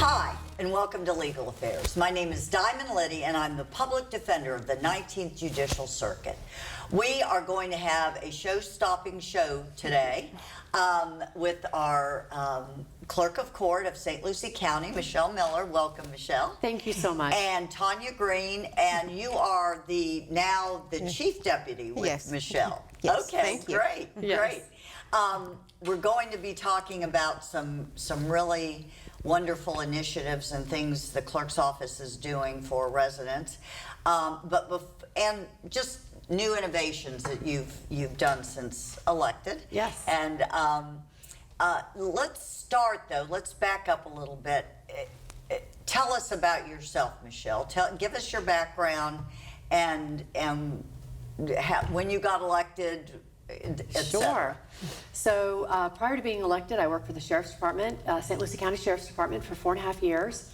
Hi, and welcome to Legal Affairs. My name is Diamond Liddy, and I'm the public defender of the 19th Judicial Circuit. We are going to have a show-stopping show today with our Clerk of Court of St. Lucie County, Michelle Miller. Welcome, Michelle. Thank you so much. And Tanya Green, and you are now the Chief Deputy with Yes. Michelle. Yes, Okay, thank you. great, Yes. great. We're going to be talking about some really wonderful initiatives and things the clerk's office is doing for residents, and just new innovations that you've done since elected. Yes. And let's start though. Let's back up a little bit. Tell us about yourself, Michelle. Give us your background and when you got elected. Sure. So prior to being elected, I worked for the Sheriff's Department, St. Lucie County Sheriff's Department for 4.5 years.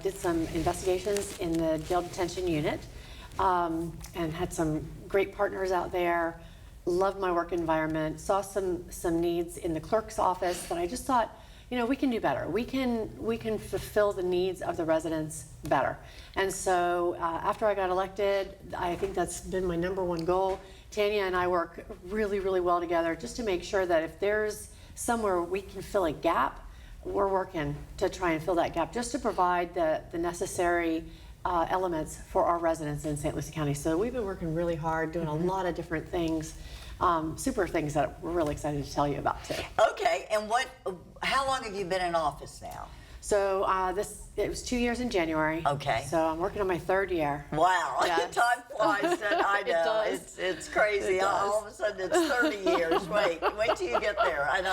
Did some investigations in the jail detention unit and had some great partners out there. Loved my work environment. Saw some needs in the clerk's office that I just thought, you know, we can do better. We can fulfill the needs of the residents better. And so after I got elected, I think that's been my #1 goal. Tanya and I work really, really well together just to make sure that if there's somewhere we can fill a gap, we're working to try and fill that gap just to provide the necessary elements for our residents in St. Lucie County. So we've been working really hard, doing a lot of different things, super things that we're really excited to tell you about too. Okay, and how long have you been in office now? So it was 2 years in January. Okay. So I'm working on my 3rd year. Wow, Yes. time flies. I It know. does. It's crazy. It does. All of a sudden it's 30 years. Wait till you get there. And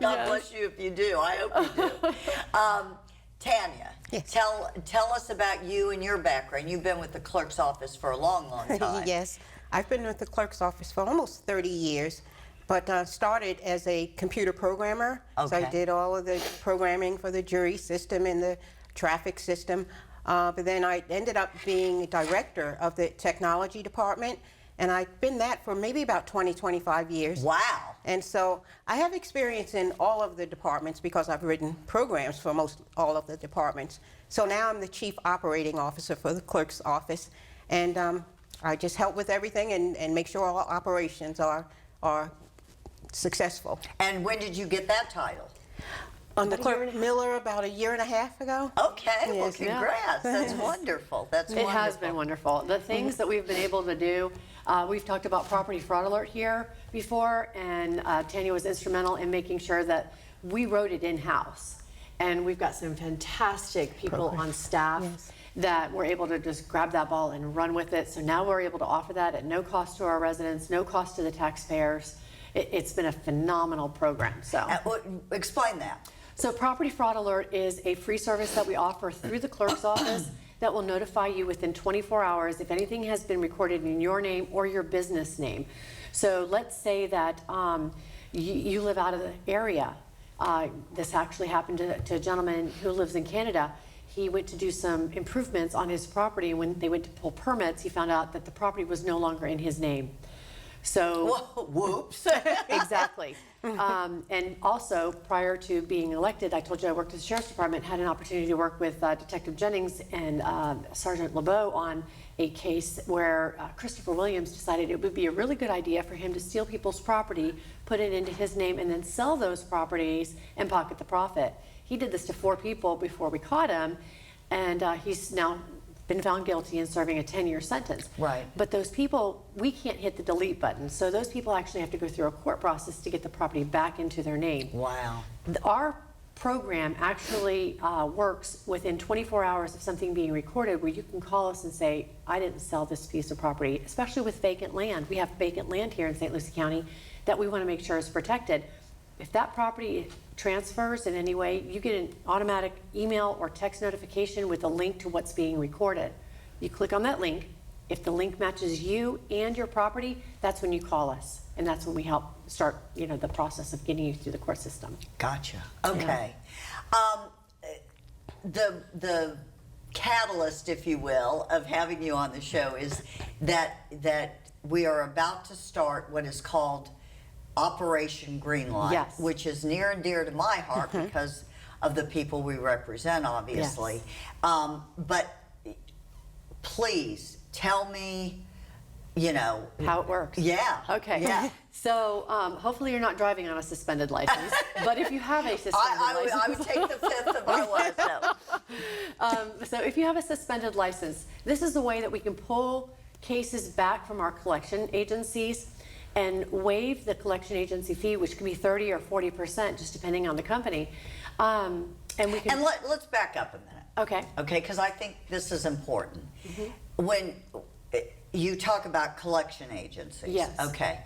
God Yes. bless you if you do. I hope you do. Tanya, Yes. tell us about you and your background. You've been with the clerk's office for a long, long time. Yes, I've been with the clerk's office for almost 30 years, but started as a computer programmer. So Okay. I did all of the programming for the jury system and the traffic system. But then I ended up being director of the technology department, and I've been that for maybe about 20, 25 years. Wow. And so I have experience in all of the departments because I've written programs for most all of the departments. So now I'm the chief operating officer for the clerk's office, and I just help with everything and make sure all operations are successful. And when did you get that title? Under About a year Clerk and a Miller about a year and a half ago. Okay, well, Yes. congrats. That's wonderful. That's It wonderful. has been wonderful. The things that we've been able to do, we've talked about property fraud alert here before, and Tanya was instrumental in making sure that we wrote it in-house. And we've got some fantastic people on staff Yes. that were able to just grab that ball and run with it. So now we're able to offer that at no cost to our residents, no cost to the taxpayers. It's been a phenomenal program. So. Explain that. So Property Fraud Alert is a free service that we offer through the clerk's office that will notify you within 24 hours if anything has been recorded in your name or your business name. So let's say that you live out of the area. This actually happened to a gentleman who lives in Canada. He went to do some improvements on his property, and when they went to pull permits, he found out that the property was no longer in his name. So. Whoa, whoops. Exactly. And also, prior to being elected, I told you I worked at the Sheriff's Department, had an opportunity to work with Detective Jennings and Sergeant LeBeau on a case where Christopher Williams decided it would be a really good idea for him to steal people's property, put it into his name, and then sell those properties and pocket the profit. He did this to 4 people before we caught him, and he's now been found guilty and serving a 10-year sentence. Right. But those people, we can't hit the delete button. So those people actually have to go through a court process to get the property back into their name. Wow. Our program actually works within 24 hours of something being recorded, where you can call us and say, I didn't sell this piece of property, especially with vacant land. We have vacant land here in St. Lucie County that we want to make sure is protected. If that property transfers in any way, you get an automatic email or text notification with a link to what's being recorded. You click on that link. If the link matches you and your property, that's when you call us. And that's when we help start, the process of getting you through the court system. Gotcha. Okay. The catalyst, if you will, of having you on the show is that we are about to start what is called Operation Greenlight, Yes. which is near and dear to my heart because of the people we represent, obviously. But please tell me, How it works. Yeah. Okay. Yeah. So hopefully you're not driving on a suspended license, but if you have a suspended license. I would take the fifth if I was. No. So if you have a suspended license, this is the way that we can pull cases back from our collection agencies and waive the collection agency fee, which can be 30 or 40%, just depending on the company. And we can. And let's back up a minute. Okay. Okay, because I think this is important. When you talk about collection agencies. Yes. Okay.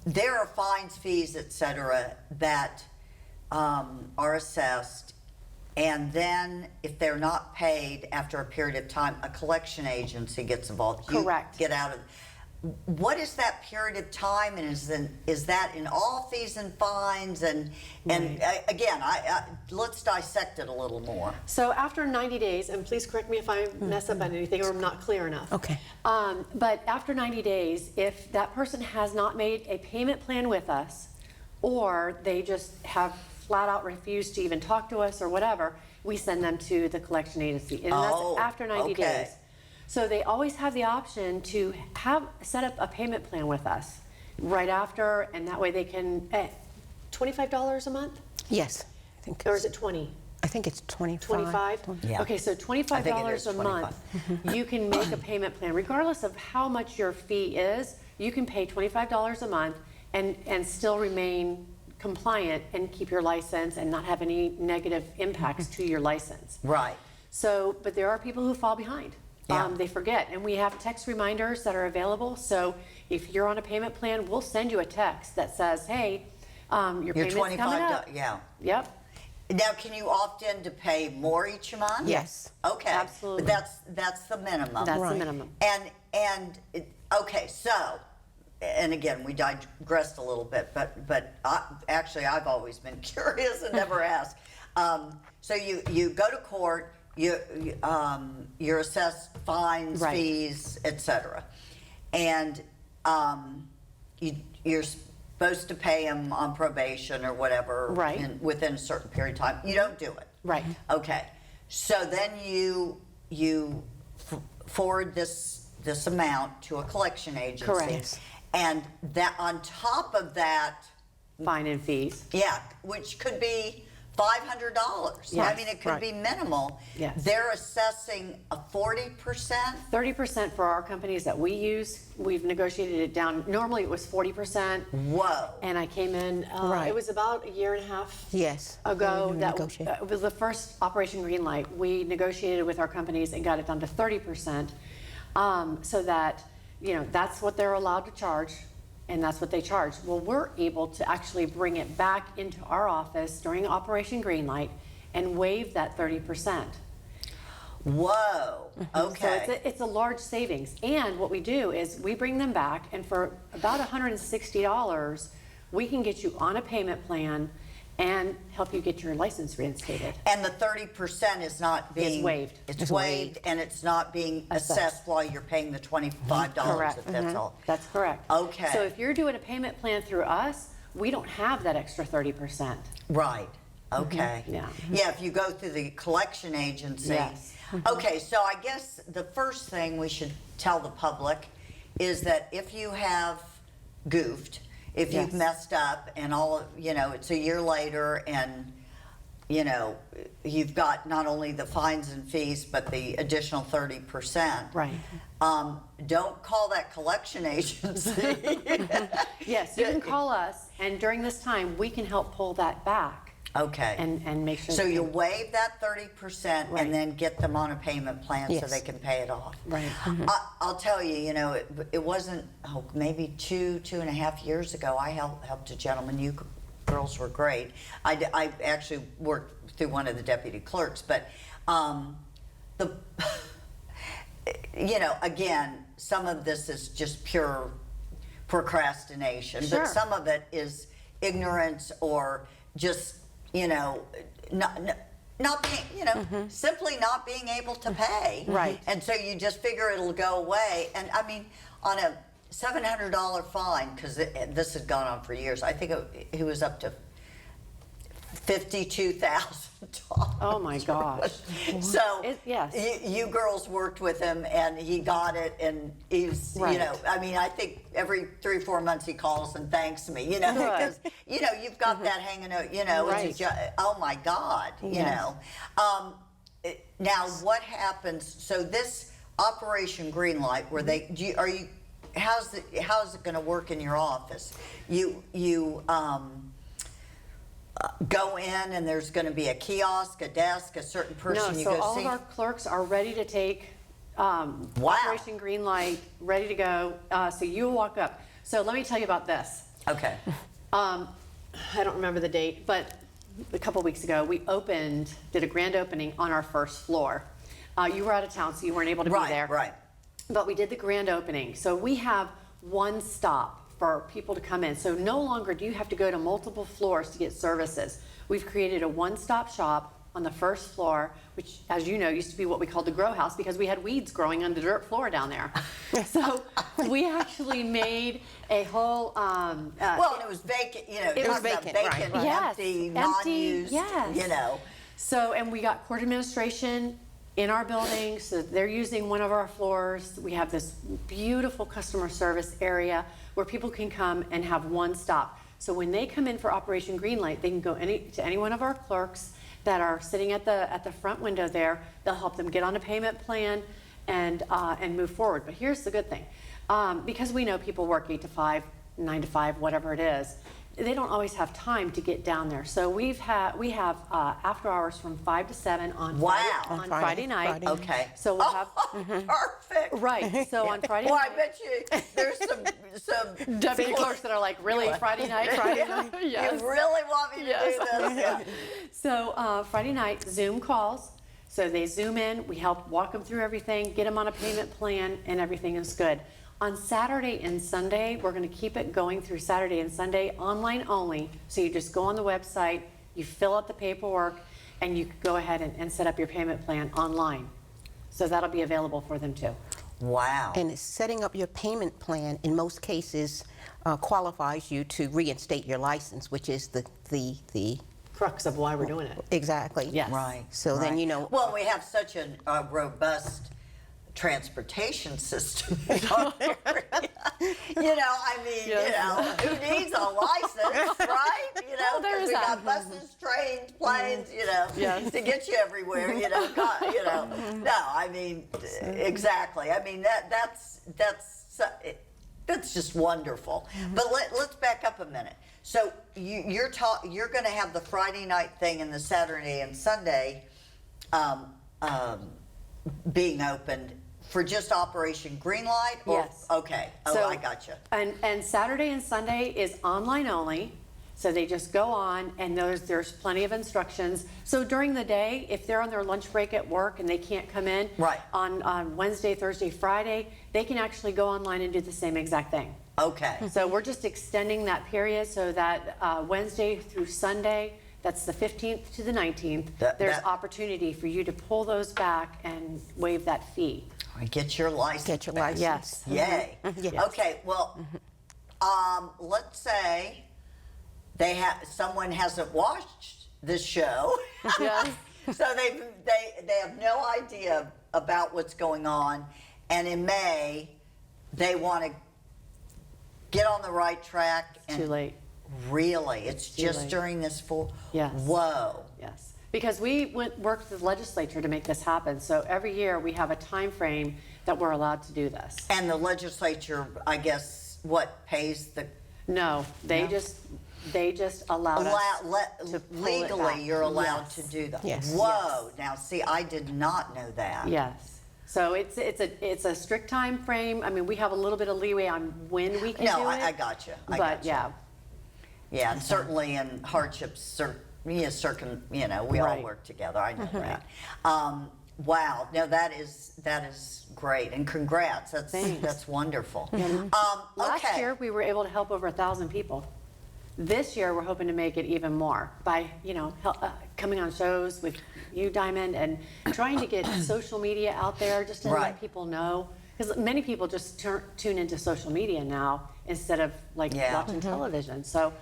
There are fines, fees, et cetera, that are assessed, and then if they're not paid after a period of time, a collection agency gets involved. You Correct. get out of. What is that period of time, and is that in all fees and fines? And again, let's dissect it a little more. So after 90 days, and please correct me if I mess up on anything or I'm not clear enough. Okay. But after 90 days, if that person has not made a payment plan with us, or they just have flat out refused to even talk to us or whatever, we send them to the collection agency. And Oh, that's after 90 okay. days. So they always have the option to set up a payment plan with us right after, and that way they can, $25 a month? Yes, I think. Or is it 20? I think it's 25. 25? Yeah. Okay, so I think it $25 is a month, you can make a payment plan. Regardless of how much your fee is, you can pay $25 a month and still remain compliant and keep your license and not have any negative impacts to your license. Right. So, but there are people who fall behind. Yeah. They forget, and we have text reminders that are available. So if you're on a payment plan, we'll send you a text that says, hey, your Your payment's coming up. yeah. Yep. Now, can you opt in to pay more each month? Yes. Okay. Absolutely. But that's the minimum. That's the Right. minimum. Okay, so, and again, we digressed a little bit, but actually, I've always been curious and never asked. So you go to court, you're assessed fines, Right. fees, etc., and you're supposed to pay them on probation or whatever, Right. within a certain period of time. You don't do it. Right. Okay, so then you forward this amount to a collection agency. Correct. Yes. And that on top of that, Fine and fees. yeah, which could be $500. I Yes, mean, it could right. be minimal. Yes. They're assessing a 40%. 30% for our companies that we use. We've negotiated it down. Normally it was 40%. Whoa. And I came in, Right. it was about a year and a half Yes. ago. We That negotiate. it was the first Operation Greenlight. We negotiated with our companies and got it down to 30%, so that, that's what they're allowed to charge, and that's what they charge. Well, we're able to actually bring it back into our office during Operation Greenlight and waive that 30%. Whoa. Okay. So it's a large savings. And what we do is we bring them back, and for about $160, we can get you on a payment plan and help you get your license reinstated. And the 30% is not being waived. It's waived, and it's not being assessed while you're paying the $25. Correct. If that's all. That's correct. Okay. So if you're doing a payment plan through us, we don't have that extra 30%. Right. Okay. Yeah. Yeah, if you go through the collection agency. Yes. Okay, so I guess the first thing we should tell the public is that if you have goofed, if you've Yes. messed up and it's a year later and, you've got not only the fines and fees, but the additional 30%. Right. Don't call that collection agency. Yes, you can call us, and during this time, we can help pull that back Okay. and make sure. So that you they- waive that 30% Right. and then get them on a payment plan so Yes. they can pay it off. Right. I'll tell you, it wasn't, maybe 2.5 years ago, I helped a gentleman. You girls were great. I actually worked through one of the deputy clerks, but again, some of this is just pure procrastination, Sure. but some of it is ignorance or just not being, simply not being able to pay. Right. And so you just figure it'll go away. And I mean, on a $700 fine, because this had gone on for years, I think it was up to $52,000. Oh my gosh. So Yes. you girls worked with him, and he got it, and he's, Right. you know, I mean, I think every 3 or 4 months he calls and thanks me, you know, Good. because, you know, you've got that hanging out, you know, Right. it's oh my God, you Yes. know. Now, what happens, so this Operation Greenlight, where how's it going to work in your office? You go in, and there's going to be a kiosk, a desk, a certain No, person you so go all see? of our clerks are ready to take Wow. Operation Greenlight, ready to go. So you walk up. So let me tell you about this. Okay. I don't remember the date, but a couple weeks ago, we did a grand opening on our first floor. You were out of town, so you weren't able to be there. Right. But we did the grand opening. So we have one stop for people to come in. So no longer do you have to go to multiple floors to get services. We've created a one-stop shop on the first floor, which, as you know, used to be what we called the grow house because we had weeds growing on the dirt floor down there. So we actually made a whole Well, and it was vacant, you know, It was talking about vacant, right, vacant, right. Yes, empty, empty, non-used, yes. you know. So, and we got court administration in our building, so they're using one of our floors. We have this beautiful customer service area where people can come and have one stop. So when they come in for Operation Greenlight, they can go to any one of our clerks that are sitting at the front window there. They'll help them get on a payment plan and move forward. But here's the good thing. Because we know people work 8 to 5, 9 to 5, whatever it is, they don't always have time to get down there. So we have after hours from 5 to 7 on Wow. on Friday. Friday night. Friday. Okay. So we'll have Perfect. right. So on Friday Well, I night, bet you there's some deputy clerks that are like, really, Friday night? Friday night? Yes. You really want me to Yes. do this? Yeah. So Friday night, Zoom calls. So they Zoom in, we help walk them through everything, get them on a payment plan, and everything is good. On Saturday and Sunday, we're going to keep it going through Saturday and Sunday, online only. So you just go on the website, you fill out the paperwork, and you can go ahead and set up your payment plan online. So that'll be available for them too. Wow. And setting up your payment plan, in most cases, qualifies you to reinstate your license, which is the Crux of why we're doing it. exactly. Yes. Right. So then, right. you know- Well, we have such a robust transportation system in our area. You know, I mean, Yes. you know, who needs a license, right? You know, Well, there because is we that. got buses, trains, planes, you know, Yes. to get you everywhere. You know, you know. No, I mean, exactly. I mean that's just wonderful. But let's back up a minute. So you're going to have the Friday night thing and the Saturday and Sunday being opened for just Operation Greenlight? Or, Yes. Okay. Oh, So- I gotcha. And Saturday and Sunday is online only. So they just go on, and there's plenty of instructions. So during the day, if they're on their lunch break at work and they can't come in Right. on Wednesday, Thursday, Friday, they can actually go online and do the same exact thing. Okay. So we're just extending that period so that Wednesday through Sunday, that's the 15th to the 19th, there's that- opportunity for you to pull those back and waive that fee. Get your license. Get your back. license. Yes. Yay. Yes. Okay. Well, let's say someone hasn't watched this show. Yes. So they have no idea about what's going on, and in May they want to get on the right track. And Too late. Really, it's Too just late. during this full. Yes. Whoa. Yes, because we worked with the legislature to make this happen. So every year we have a time frame that we're allowed to do this. And the legislature, I guess, what pays the No, they just allowed us to pull it legally back. you're allowed Yes. to do that. Yes. Whoa. Now, see, I did not know that. Yes. So it's a strict time frame. I mean, we have a little bit of leeway on when we can do No, it. I got you. I But got you. yeah, Yeah, and certainly in hardships, we all Right. work together. I know that. Wow, no, that is great, and congrats. That's wonderful. last Okay. year we were able to help over 1,000 people. This year we're hoping to make it even more by coming on shows with you, Diamond, and trying to get social media out there just to Right. let people know. Because many people just tune into social media now instead of Yeah. watching television. So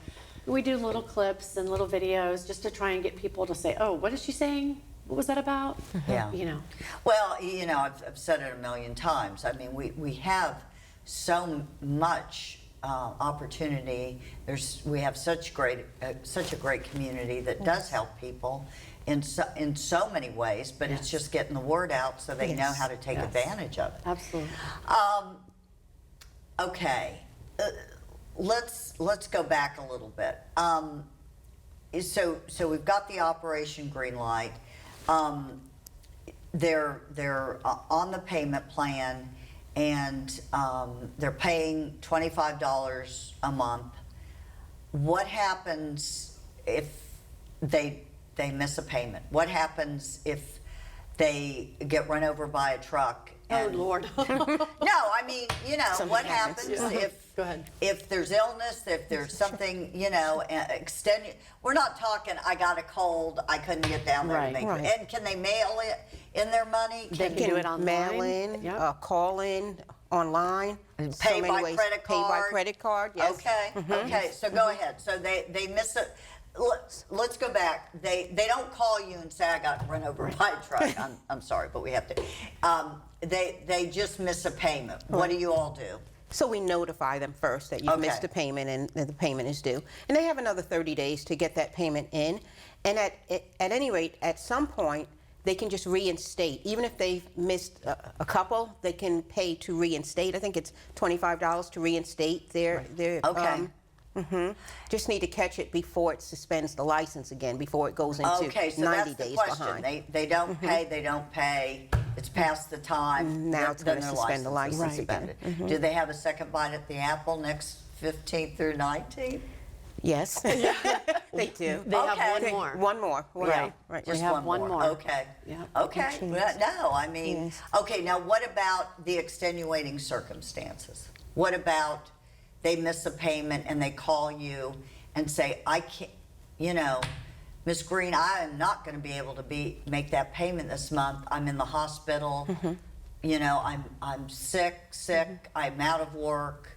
We do little clips and little videos just to try and get people to say, oh, what is she saying? What was that about? Yeah. You know. Well, I've said it a million times. I mean, we have so much opportunity. We have such a great community that does help people in so many ways, but it's just getting the word out so they know how to take advantage of it. Absolutely. Okay, let's go back a little bit. So we've got the Operation Greenlight. They're on the payment plan, and they're paying $25 a month. What happens if they miss a payment? What happens if they get run over by a truck? Oh, Lord. No, I mean, what happens. happens if Go ahead. if there's illness, if there's something, extended. We're not talking, I got a cold, I couldn't get down there to Right. make Right. it. And can they mail it in their money? They can do it online. Mail in, Yep. call in, online. Pay so many by ways. credit Pay by card? credit card, yes. Okay, okay, so go ahead. So they miss it. Let's go back. They don't call you and say, I got run over by a truck. I'm sorry, but we have to. They just miss a payment. What do you all do? So we notify them first that you've missed Okay. a payment and that the payment is due. And they have another 30 days to get that payment in. And at any rate, at some point, they can just reinstate. Even if they've missed a couple, they can pay to reinstate. I think it's $25 to reinstate their Okay. Just need to catch it before it suspends the license again, before it goes into Okay, so 90 that's the days question. behind. They don't pay, they don't pay. It's past the time. Now then- it's gonna then their suspend the is license again. suspended. Do they have a second bite at the apple next 15th through 19th? Yes, they do. They have Okay. one Okay, more. One more. Right. Right. Just have one more. Okay. Yeah. Okay. Change. Well, no, I mean, Yes. okay, now what about the extenuating circumstances? What about they miss a payment and they call you and say, I can't, Miss Green, I am not going to be able to make that payment this month. I'm in the hospital. I'm sick. I'm out of work.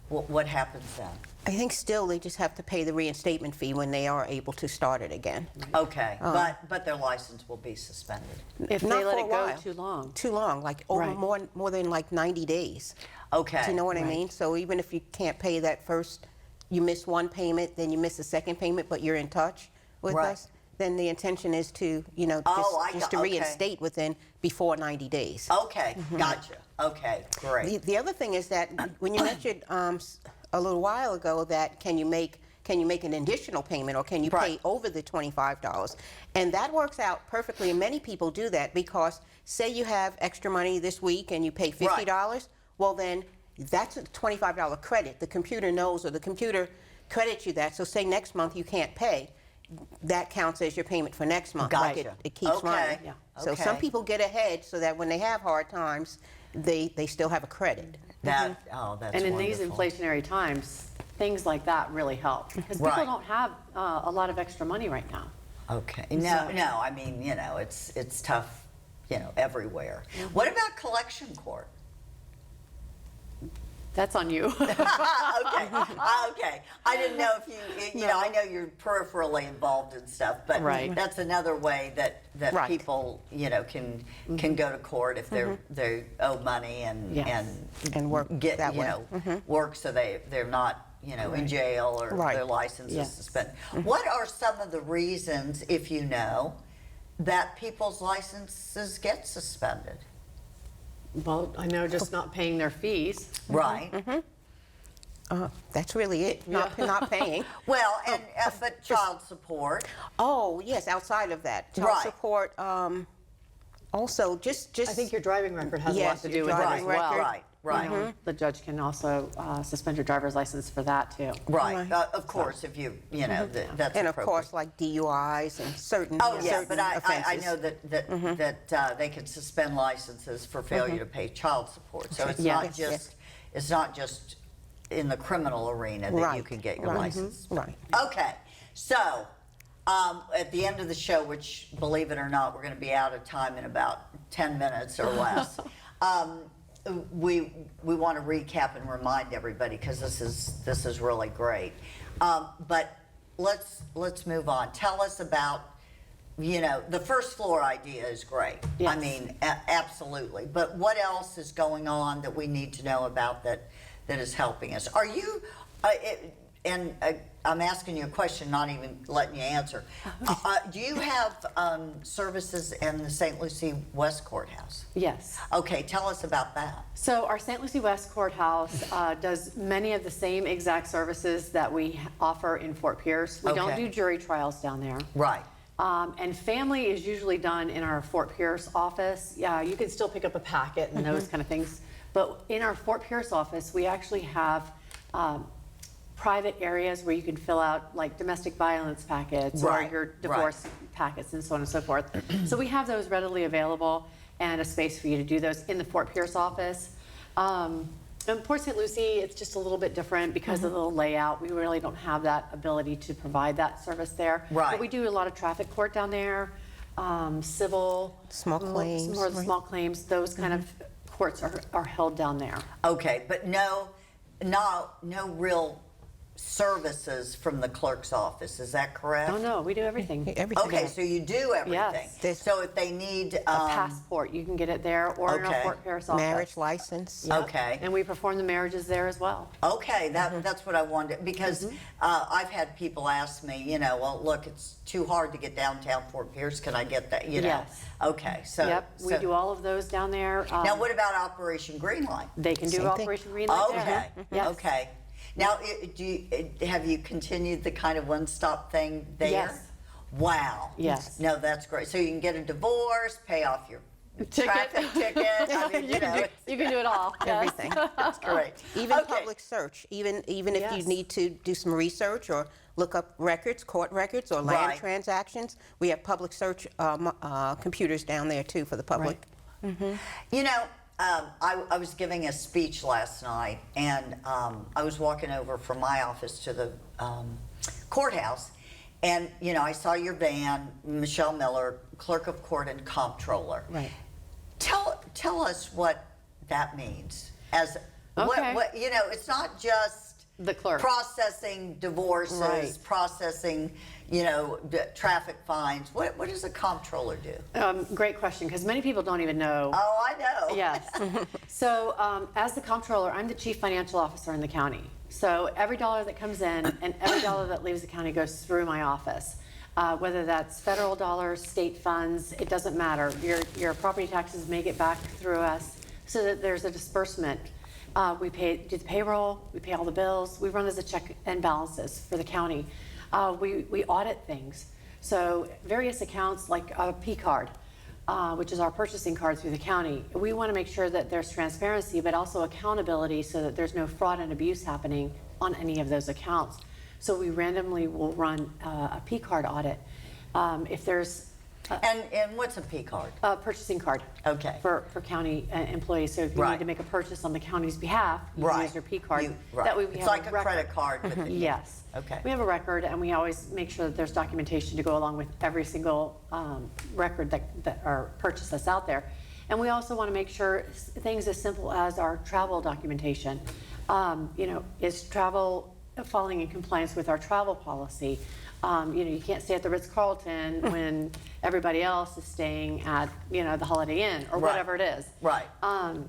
What happens then? I think still they just have to pay the reinstatement fee when they are able to start it again. Okay, but their license will be suspended. If Not they let for it a go while. too long. Too long, like over Right. more than like 90 days. Okay. Do you know what I mean? So even if you can't pay that first, you miss one payment, then you miss the second payment, but you're in touch with Right. us, then the intention is to, Oh, I just got- to okay. reinstate before 90 days. Okay, gotcha. Okay, great. The other thing is that when you mentioned a little while ago that can you make an additional payment or can you Right. pay over the $25? And that works out perfectly, and many people do that because say you have extra money this week and you pay $50, well then that's a $25 credit. The computer knows, or the computer credits you that. So say next month you can't pay, that counts as your payment for next month. Like Gotcha. it keeps Okay. running. Yeah. So some Okay. people get ahead so that when they have hard times, they still have a credit. That's And in these wonderful. inflationary times, things like that really help. Because Right. people don't have a lot of extra money right now. Okay. No, I mean, it's tough, everywhere. What about collection court? That's on you. Okay. Okay. I didn't know if I know you're peripherally involved in stuff, but Right. that's another way that Right. people, can go to court if they owe money and Yes. And work get, that way. work so they're not, in jail or Right. their license is Yes. suspended. What are some of the reasons, if you know, that people's licenses get suspended? Well, I know just not paying their fees. Right. That's really it, not paying. Well, and but child support. Oh, yes, outside of that. Child Right. support, also, just... I think your driving record has a lot Yes, to your do with it as driving well. record. Right. You know, the judge can also suspend your driver's license for that too. Right. Right. Of course, if you, that's And of appropriate. course, like DUIs and certain Oh, yeah, certain but I offenses. know that they can suspend licenses for failure to pay child support. So it's Yes. not just, it's not just in the criminal arena that you Right, can get your right. license. Right. Okay, so at the end of the show, which believe it or not, we're going to be out of time in about 10 minutes or less. We want to recap and remind everybody because this is really great. But let's move on. Tell us about, the first floor idea is great. I Yes. mean, absolutely. But what else is going on that we need to know about that is helping us? Are you, I'm asking you a question, not even letting you answer. Do you have services in the St. Lucie West Courthouse? Yes. Okay, tell us about that. So our St. Lucie West Courthouse does many of the same exact services that we offer in Fort Pierce. We don't Okay. do jury trials down there. Right. And family is usually done in our Fort Pierce office. Yeah, you can still pick up a packet and those kind of things. But in our Fort Pierce office, we actually have private areas where you can fill out like domestic violence packets Right, or your divorce packets and so on and so forth. So we have those readily available and a space for you to do those in the Fort Pierce office. In Port St. Lucie, it's just a little bit different because of the layout. We really don't have that ability to provide that service there. Right. But we do a lot of traffic court down there, civil. Small claims, More of the right. small claims, those kind of courts are held down there. Okay, but no real services from the clerk's office, is that correct? Oh, no, we do everything. Everything. Okay, so you do everything. Yes. So if they need, A passport, you can get it there or in our Okay. Fort Pierce office. Marriage license. Yep. Okay. And we perform the marriages there as well. okay, that's what I wanted, because I've had people ask me, well, look, it's too hard to get downtown Fort Pierce, can I get that, Yes. Okay, so. Yep, we so- do all of those down there. Now, what about Operation Greenlight? They can do Same thing. Operation Greenlight there. Okay, Yes. okay. Now, have you continued the kind of one-stop thing there? Yes. Wow. Yes. No, that's great. So you can get a divorce, pay off your Ticket. traffic ticket. I mean, You can do it all. Yes. Everything. it's great. Even Okay. public search, even if Yes. you need to do some research or look up records, court records or land Right. transactions, we have public search computers down there too for the public. I was giving a speech last night, and I was walking over from my office to the courthouse, and I saw your van, Michelle Miller, clerk of court and comptroller. Right. Tell us what that means. As Okay. what it's not just The clerk. processing divorces, Right. processing traffic fines. What does a comptroller do? Great question, because many people don't even know. Oh, I know. Yes. So as the comptroller, I'm the chief financial officer in the county. So every dollar that comes in and every dollar that leaves the county goes through my office. Whether that's federal dollars, state funds, it doesn't matter. Your property taxes make it back through us so that there's a disbursement. We do the payroll, we pay all the bills, we run as a check and balances for the county. We audit things. So various accounts like a P card, which is our purchasing card through the county. We want to make sure that there's transparency, but also accountability so that there's no fraud and abuse happening on any of those accounts. So we randomly will run a P card audit. If there's And what's a P card? a purchasing card. Okay. For county employees. So if you Right. need to make a purchase on the county's behalf, you can use your P card. Right. That way we It's have like a record. credit card. But Yes. Okay. We have a record, and we always make sure that there's documentation to go along with every single record that or purchase that's out there. And we also want to make sure things as simple as our travel documentation. Is travel falling in compliance with our travel policy? You can't stay at the Ritz-Carlton when everybody else is staying at, the Holiday Inn or Right. whatever it is. Right.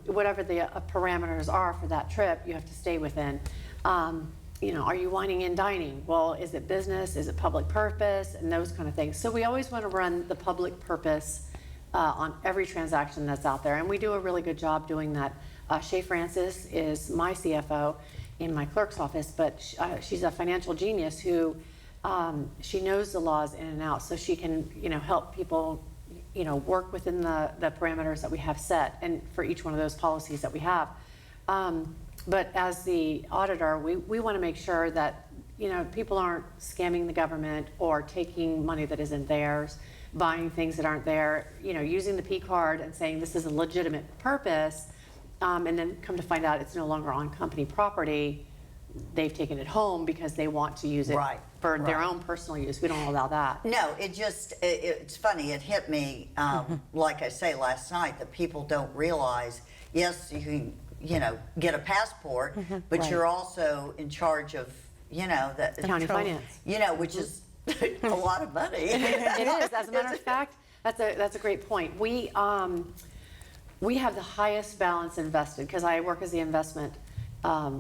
Whatever the parameters are for that trip, you have to stay within. Are you wining and dining? Well, is it business? Is it public purpose? And those kind of things. So we always want to run the public purpose on every transaction that's out there. And we do a really good job doing that. Shay Francis is my CFO in my clerk's office, but she's a financial genius who she knows the laws in and out, so she can, help people, work within the parameters that we have set, and for each one of those policies that we have. But as the auditor, we want to make sure that, people aren't scamming the government or taking money that isn't theirs, buying things that aren't there, using the P card and saying this is a legitimate purpose, and then come to find out it's no longer on company property. They've taken it home because they want to use it Right, for their right. own personal use. We don't allow that. No, it's funny, it hit me, like I say last night, that people don't realize, yes, you can, get a passport, but Right. you're also in charge of you know, that. County finance. You know, which is a lot of money. It is, as a matter of fact, that's a great point. We have the highest balance invested, because I work as the investment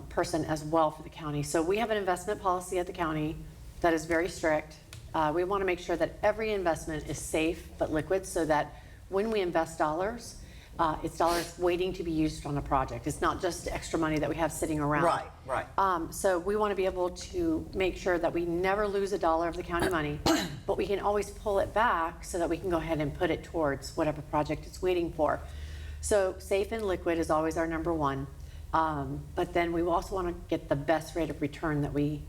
person as well for the county. So we have an investment policy at the county that is very strict. We want to make sure that every investment is safe but liquid, so that when we invest dollars, it's dollars waiting to be used on a project. It's not just extra money that we have sitting around. Right, right. So we want to be able to make sure that we never lose a dollar of the county money, but we can always pull it back so that we can go ahead and put it towards whatever project it's waiting for. So safe and liquid is always our number one. But then we also want to get the best rate of return that we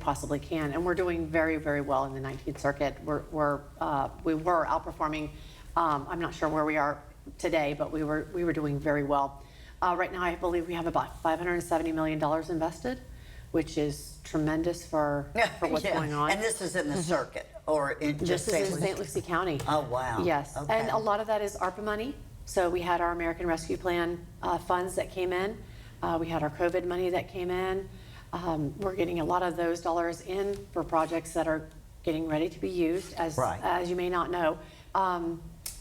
possibly can. And we're doing very, very well in the 19th Circuit. We were outperforming, I'm not sure where we are today, but we were doing very well. Right now, I believe we have about $570 million invested, which is tremendous for what's Yeah. going on. And this is in the circuit, or in just This is in St. St. Lucie County. Oh, wow. Yes, Okay. and a lot of that is ARPA money. So we had our American Rescue Plan funds that came in. We had our COVID money that came in. We're getting a lot of those dollars in for projects that are getting ready to be used, Right. as you may not know.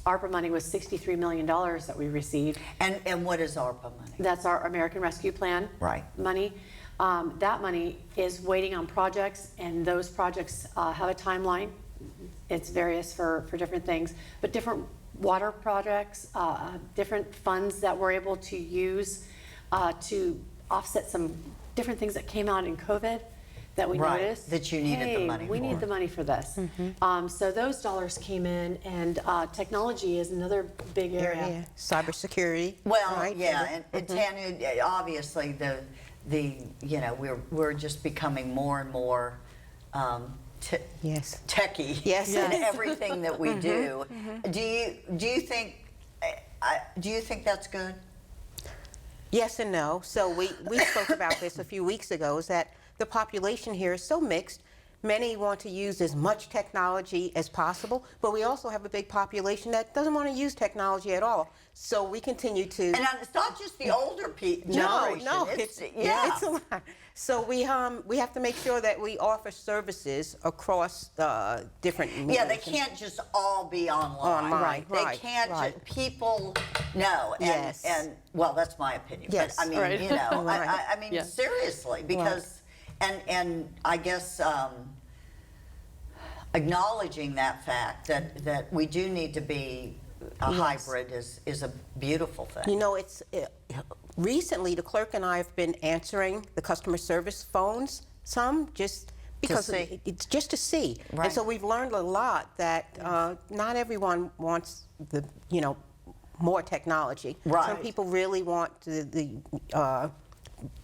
ARPA money was $63 million that we received. And what is ARPA money? That's our American Rescue Plan Right. money. That money is waiting on projects, and those projects have a timeline. It's various for different things, but different water projects, different funds that we're able to use to offset some different things that came out in COVID that we Right, noticed. that you needed the Hey, money we need for. the money for this. So those dollars came in, and technology is another big area. Yeah, cybersecurity. Well, right? yeah, and Tanya, obviously the you know, we're just becoming more and more Yes. techie Yes. in Yes. everything that we do. Do you think that's good? Yes and no. So we spoke about this a few weeks ago, is that the population here is so mixed. Many want to use as much technology as possible, but we also have a big population that doesn't want to use technology at all. So we continue to... And it's not just the older generation. No, it's it's a lot. So we have to make sure that we offer services across different mediums. Yeah, they can't just all be online. Online, They right, can't right. just, people, no. And, Yes. and, well, that's my opinion. Yes. But I mean, Right. you know, Right. I mean, Yeah. seriously, because, and I guess acknowledging that fact that we do need to be a hybrid is a beautiful thing. You know, recently the clerk and I have been answering the customer service phones some, just because see. it's just to see. Right. And so we've learned a lot that not everyone wants more technology. Right. Some people really want the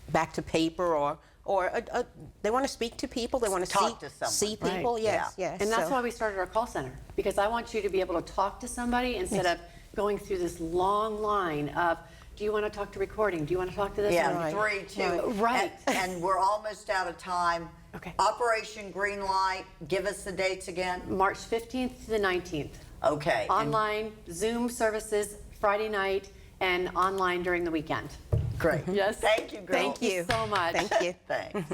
back to paper, or they want to speak to people. They want to Talk to someone. see people. Right. Yes, Yeah. yes. And that's so- why we started our call center, because I want you to be able to talk to somebody instead of going through this long line of, do you want to talk to recording? Do you want to talk to this? Yeah, one? Right. 3, 2. Right. And we're almost out of time. Okay. Operation Greenlight, give us the dates again. March 15th to the 19th. Okay. and- Online, Zoom services Friday night, and online during the weekend. Great. Yes. Thank you, girl. Thank you so much. Thank you. Thanks.